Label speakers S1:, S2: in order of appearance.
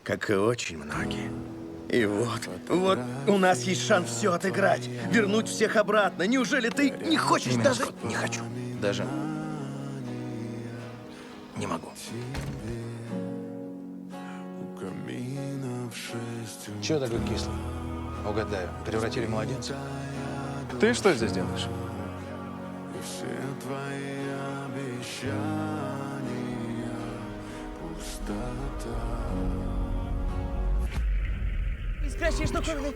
S1: как и очень многие. И вот у нас есть шанс все отыграть, вернуть всех обратно. Неужели ты не хочешь
S2: Именно,
S1: даже...
S2: Скотт, не хочу. Даже не могу.
S3: Чего такой кислый? Угадаю, превратили в младенца?
S4: Ты что здесь делаешь?
S1: Из кращей штуковины.